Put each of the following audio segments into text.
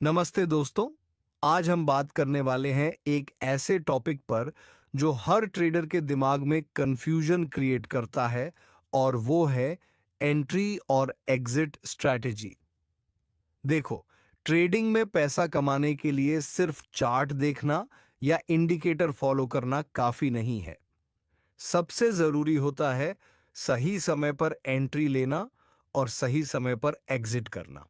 नमस्ते दोस्तों। आज हम बात करने वाले हैं एक ऐसे टॉपिक पर जो हर ट्रेडर के दिमाग में कंफ्यूजन क्रिएट करता है, और वो है एंट्री और एग्जिट स्ट्रैटेजी। देखो, ट्रेडिंग में पैसा कमाने के लिए सिर्फ चार्ट देखना या इंडिकेटर फॉलो करना काफी नहीं है। सबसे जरूरी होता है सही समय पर एंट्री लेना और सही समय पर एग्जिट करना।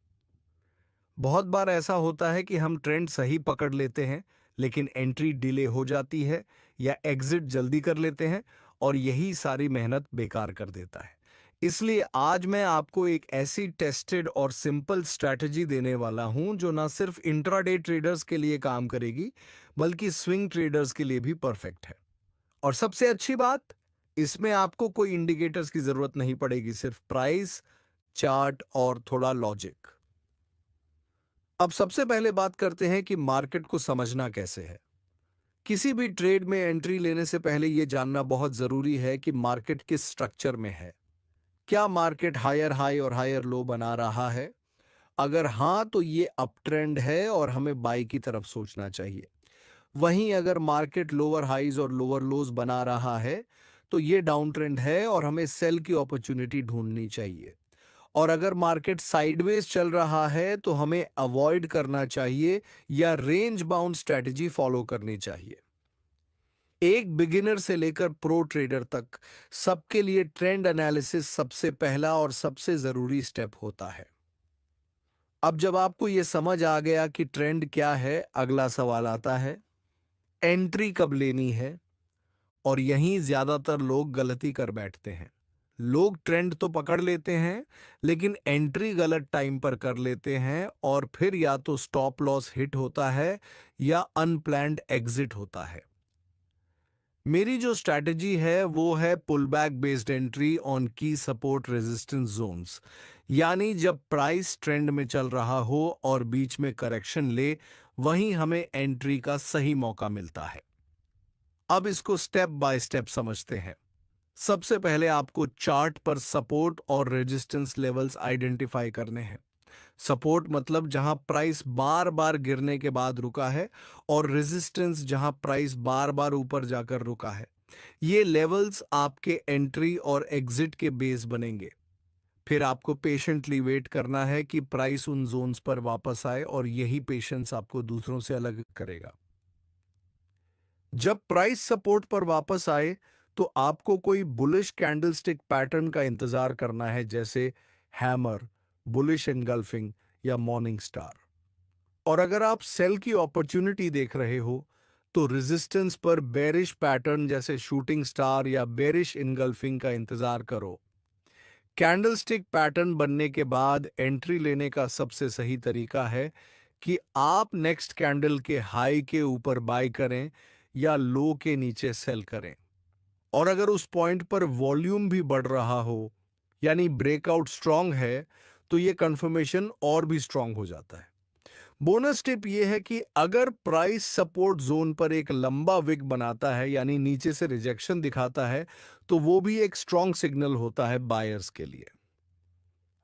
बहुत बार ऐसा होता है कि हम ट्रेंड सही पकड़ लेते हैं, लेकिन एंट्री डिले हो जाती है या एग्जिट जल्दी कर लेते हैं, और यही सारी मेहनत बेकार कर देता है। इसलिए आज मैं आपको एक ऐसी टेस्टेड और सिंपल स्ट्रैटेजी देने वाला हूं जो ना सिर्फ इंट्राडे ट्रेडर्स के लिए काम करेगी, बल्कि स्विंग ट्रेडर्स के लिए भी परफेक्ट है। और सबसे अच्छी बात, इसमें आपको कोई इंडिकेटर्स की जरूरत नहीं पड़ेगी, सिर्फ प्राइस, चार्ट और थोड़ा लॉजिक। अब सबसे पहले बात करते हैं कि मार्केट को समझना कैसे है। किसी भी ट्रेड में एंट्री लेने से पहले यह जानना बहुत जरूरी है कि मार्केट किस स्ट्रक्चर में है। क्या मार्केट हायर हाई और हायर लो बना रहा है? अगर हां, तो ये अप ट्रेंड है और हमें बाई की तरफ सोचना चाहिए। वहीं अगर मार्केट लोअर हाईज और लोअर लोज बना रहा है, तो ये डाउन ट्रेंड है और हमें सेल की अपॉर्चुनिटी ढूंढनी चाहिए। और अगर मार्केट साइडवेज चल रहा है, तो हमें अवॉइड करना चाहिए या रेंज बाउंड स्ट्रेटजी फॉलो करनी चाहिए। एक बिगिनर से लेकर प्रो ट्रेडर तक सबके लिए ट्रेंड एनालिसिस सबसे पहला और सबसे जरूरी स्टेप होता है। अब जब आपको यह समझ आ गया कि ट्रेंड क्या है, अगला सवाल आता है, एंट्री कब लेनी है? और यहीं ज्यादातर लोग गलती कर बैठते हैं। लोग ट्रेंड तो पकड़ लेते हैं, लेकिन एंट्री गलत टाइम पर कर लेते हैं, और फिर या तो स्टॉप लॉस हिट होता है या अनप्लैन्ड एग्जिट होता है। मेरी जो स्ट्रैटेजी है वो है pull back based entry on key support resistance zones. यानी जब प्राइस ट्रेंड में चल रहा हो और बीच में करेक्शन ले, वहीं हमें एंट्री का सही मौका मिलता है। अब इसको स्टेप बाय स्टेप समझते हैं। सबसे पहले आपको चार्ट पर सपोर्ट और रेजिस्टेंस लेवल्स आइडेंटिफाई करने हैं। सपोर्ट मतलब जहां प्राइस बार बार गिरने के बाद रुका है, और रेजिस्टेंस जहां प्राइस बार बार ऊपर जाकर रुका है। ये लेवल्स आपके एंट्री और एग्जिट के बेस बनेंगे। फिर आपको पेशेंटली वेट करना है कि प्राइस उन जोन्स पर वापस आए, और यही पेशेंस आपको दूसरों से अलग करेगा। जब प्राइस सपोर्ट पर वापस आए, तो आपको कोई बुलिश कैंडलस्टिक पैटर्न का इंतजार करना है, जैसे हैमर, बुलिश एनगल्फिंग या मॉर्निंग स्टार। और अगर आप सेल की अपॉर्चुनिटी देख रहे हो, तो रेजिस्टेंस पर बेरिश पैटर्न जैसे शूटिंग स्टार या बेरिश इनगल्फिंग का इंतजार करो। कैंडलस्टिक पैटर्न बनने के बाद एंट्री लेने का सबसे सही तरीका है कि आप नेक्स्ट कैंडल के हाई के ऊपर बाय करें या लो के नीचे सेल करें। और अगर उस पॉइंट पर वॉल्यूम भी बढ़ रहा हो, यानी ब्रेकआउट स्ट्रांग है, तो ये कंफर्मेशन और भी स्ट्रांग हो जाता है। बोनस टिप ये है कि अगर प्राइस सपोर्ट जोन पर एक लंबा विक बनाता है, यानी नीचे से रिजेक्शन दिखाता है, तो वो भी एक स्ट्रांग सिग्नल होता है बायर्स के लिए।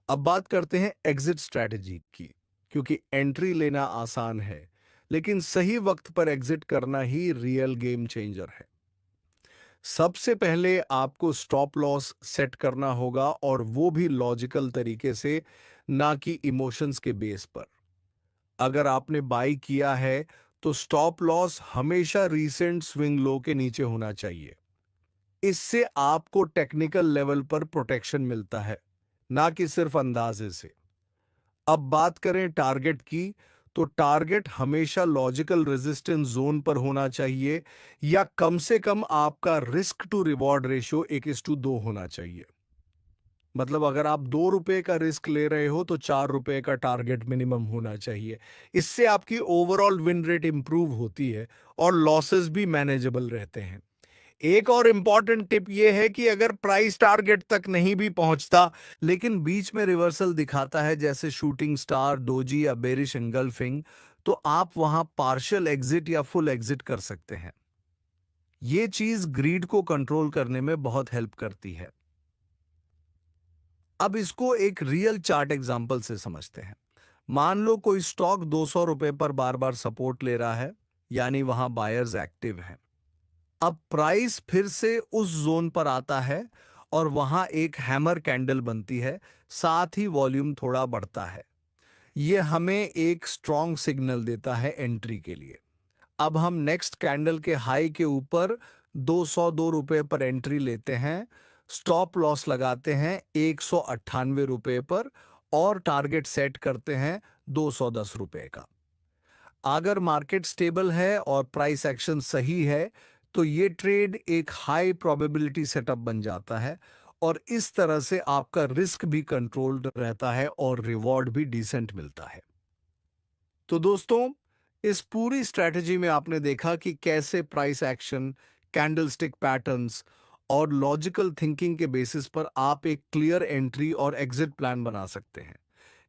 अब बात करते हैं एग्जिट स्ट्रैटेजी की, क्योंकि एंट्री लेना आसान है, लेकिन सही वक्त पर एग्जिट करना ही रियल गेम चेंजर है। सबसे पहले आपको स्टॉप लॉस सेट करना होगा, और वो भी लॉजिकल तरीके से, ना कि इमोशंस के बेस पर। अगर आपने बाई किया है, तो स्टॉप लॉस हमेशा रीसेंट स्विंग लो के नीचे होना चाहिए। इससे आपको टेक्निकल लेवल पर प्रोटेक्शन मिलता है, ना कि सिर्फ अंदाजे से। अब बात करें टारगेट की, तो टारगेट हमेशा लॉजिकल रेजिस्टेंस जोन पर होना चाहिए, या कम से कम आपका रिस्क टू रिवॉर्ड रेशियो 1:2 होना चाहिए। मतलब अगर आप 2 रुपए का रिस्क ले रहे हो, तो 4 रुपए का टारगेट मिनिमम होना चाहिए। इससे आपकी ओवरऑल विन रेट इंप्रूव होती है और लॉसेस भी मैनेजेबल रहते हैं। एक और इंपॉर्टेंट टिप यह है कि अगर प्राइस टारगेट तक नहीं भी पहुंचता, लेकिन बीच में रिवर्सल दिखाता है, जैसे शूटिंग स्टार, डोजी या बेरिश एंगल्फिंग, तो आप वहां पार्शियल एग्जिट या फुल एग्जिट कर सकते हैं। यह चीज ग्रीड को कंट्रोल करने में बहुत हेल्प करती है। अब इसको एक रियल चार्ट एग्जांपल से समझते हैं। मान लो कोई स्टॉक 200 रुपए पर बार बार सपोर्ट ले रहा है, यानी वहां बायर्स एक्टिव हैं। अब प्राइस फिर से उस जोन पर आता है और वहां एक हैमर कैंडल बनती है, साथ ही वॉल्यूम थोड़ा बढ़ता है। ये हमें एक स्ट्रॉन्ग सिग्नल देता है एंट्री के लिए। अब हम नेक्स्ट कैंडल के हाई के ऊपर 202 रुपए पर एंट्री लेते हैं, स्टॉप लॉस लगाते हैं 198 रुपए पर और टारगेट सेट करते हैं 210 रुपए का। अगर मार्केट स्टेबल है और प्राइस एक्शन सही है तो ये ट्रेड एक हाई प्रोबेबिलिटी सेटअप बन जाता है और इस तरह से आपका रिस्क भी कंट्रोल्ड रहता है और रिवॉर्ड भी डिसेंट मिलता है। तो दोस्तों, इस पूरी स्ट्रैटेजी में आपने देखा कि कैसे प्राइस एक्शन, कैंडलस्टिक पैटर्न्स और लॉजिकल थिंकिंग के बेसिस पर आप एक क्लियर एंट्री और एग्जिट प्लान बना सकते हैं।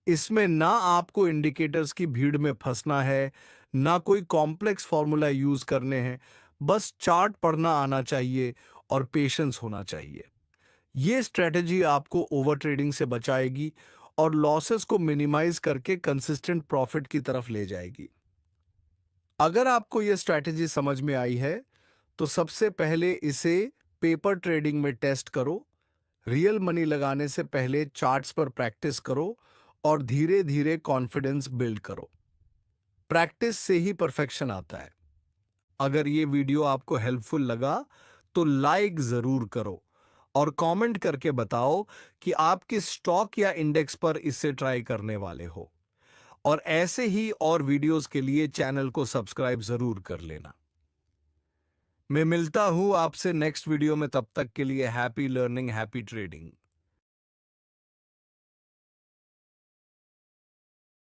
इसमें ना आपको इंडिकेटर्स की भीड़ में फंसना है, ना कोई कॉम्प्लेक्स फॉर्मूला यूज करने हैं, बस चार्ट पढ़ना आना चाहिए और पेशेंस होना चाहिए। ये स्ट्रेटजी आपको ओवर ट्रेडिंग से बचाएगी और लॉसेस को मिनिमाइज करके कंसिस्टेंट प्रॉफिट की तरफ ले जाएगी। अगर आपको ये स्ट्रेटजी समझ में आई है तो सबसे पहले इसे पेपर ट्रेडिंग में टेस्ट करो, रियल मनी लगाने से पहले चार्ट्स पर प्रैक्टिस करो और धीरे धीरे कॉन्फिडेंस बिल्ड करो। प्रैक्टिस से ही परफेक्शन आता है। अगर ये वीडियो आपको हेल्पफुल लगा तो लाइक जरूर करो और कमेंट करके बताओ कि आप किस स्टॉक या इंडेक्स पर इसे ट्राई करने वाले हो। और ऐसे ही और वीडियोस के लिए चैनल को सब्सक्राइब जरूर कर लेना। मैं मिलता हूं आपसे नेक्स्ट वीडियो में, तब तक के लिए हैप्पी लर्निंग, हैप्पी ट्रेडिंग।